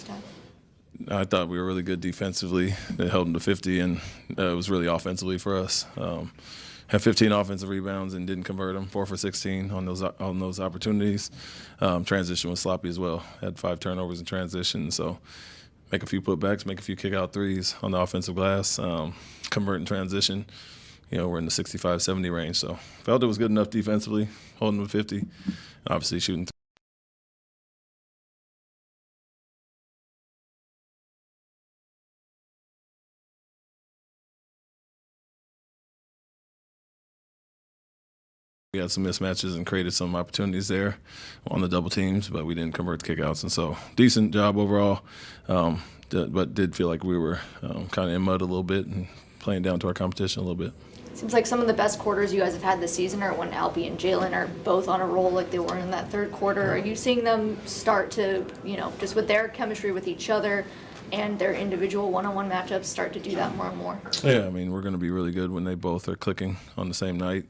first half? I thought we were really good defensively. They held them to 50, and it was really offensively for us. Had 15 offensive rebounds and didn't convert them. 4 for 16 on those opportunities. Transition was sloppy as well. Had 5 turnovers in transition. So make a few putbacks, make a few kick-out threes on the offensive glass. Convert in transition. We're in the 65-70 range. So felt it was good enough defensively, holding them to 50. Obviously shooting. We had some mismatches and created some opportunities there on the double teams, but we didn't convert the kickouts. And so decent job overall, but did feel like we were kind of in mud a little bit and playing down to our competition a little bit. Seems like some of the best quarters you guys have had this season are when Albie and Jalen are both on a roll like they were in that third quarter. Are you seeing them start to, just with their chemistry with each other and their individual one-on-one matchups start to do that more and more? Yeah, we're going to be really good when they both are clicking on the same night.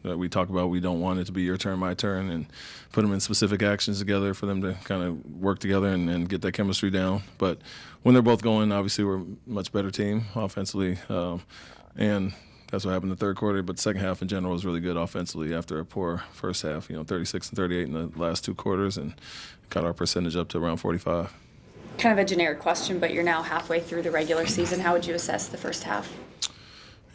That we talk about, we don't want it to be your turn, my turn, and put them in specific actions together for them to kind of work together and get that chemistry down. But when they're both going, obviously we're a much better team offensively, and that's what happened in the third quarter. But the second half in general was really good offensively after a poor first half, 36 and 38 in the last 2 quarters, and got our percentage up to around 45. Kind of a generic question, but you're now halfway through the regular season. How would you assess the first half?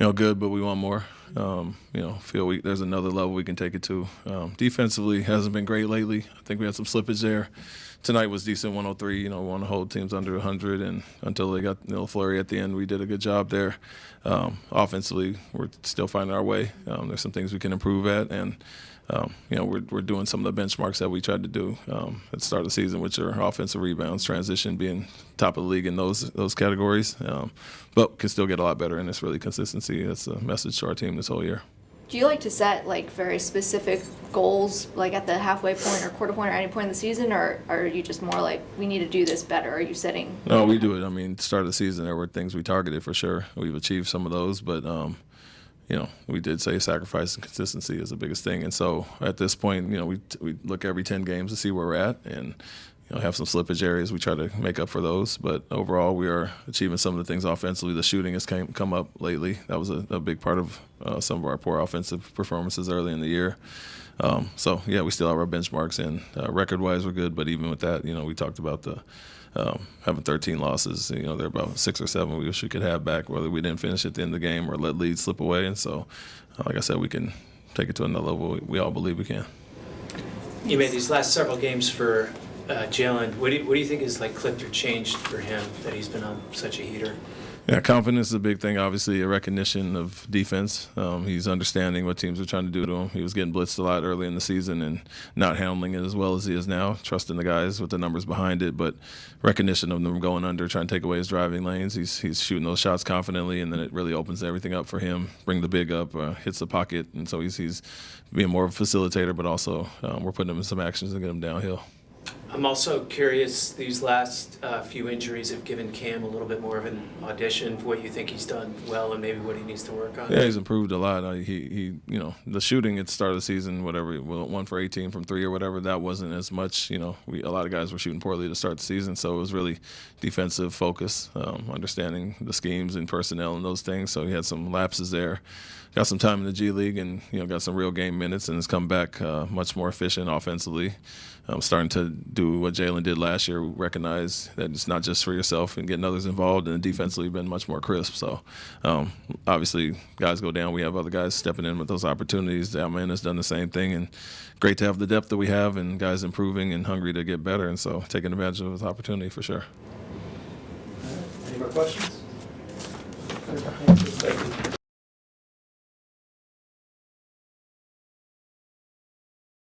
Good, but we want more. Feel there's another level we can take it to. Defensively hasn't been great lately. I think we had some slippage there. Tonight was decent, 103. We want to hold teams under 100, and until they got flurry at the end, we did a good job there. Offensively, we're still finding our way. There's some things we can improve at, and we're doing some of the benchmarks that we tried to do at the start of the season, which are offensive rebounds, transition, being top of the league in those categories. But can still get a lot better, and it's really consistency. That's a message to our team this whole year. Do you like to set very specific goals, at the halfway point or quarter point or any point in the season, or are you just more like, we need to do this better? Are you setting? No, we do it. Start of the season, there were things we targeted for sure. We've achieved some of those, but we did say sacrifice and consistency is the biggest thing. And so at this point, we look every 10 games to see where we're at, and have some slippage areas. We try to make up for those. But overall, we are achieving some of the things offensively. The shooting has come up lately. That was a big part of some of our poor offensive performances early in the year. We still have our benchmarks, and record-wise, we're good. But even with that, we talked about the having 13 losses. They're about 6 or 7 we wish we could have back, whether we didn't finish at the end of the game or let leads slip away. And so, like I said, we can take it to another level. We all believe we can. You made these last several games for Jalen. What do you think has clicked or changed for him that he's been on such a heater? Yeah, confidence is a big thing. Obviously, a recognition of defense. He's understanding what teams are trying to do to him. He was getting blitzed a lot early in the season and not handling it as well as he is now, trusting the guys with the numbers behind it, but recognition of them going under, trying to take away his driving lanes. He's shooting those shots confidently, and then it really opens everything up for him. Bring the big up, hits the pocket, and so he's being more of a facilitator, but also we're putting him in some actions to get him downhill. I'm also curious, these last few injuries have given Cam a little bit more of an audition for what you think he's done well and maybe what he needs to work on. Yeah, he's improved a lot. The shooting at the start of the season, whatever, 1 for 18 from 3 or whatever, that wasn't as much. A lot of guys were shooting poorly to start the season, so it was really defensive focus, understanding the schemes and personnel and those things. So he had some lapses there. Got some time in the G League and got some real game minutes and has come back much more efficient offensively. Starting to do what Jalen did last year, recognize that it's not just for yourself and getting others involved, and defensively been much more crisp. So obviously guys go down, we have other guys stepping in with those opportunities. Alman has done the same thing, and great to have the depth that we have and guys improving and hungry to get better, and so taking advantage of this opportunity for sure. Any more questions? Thank you.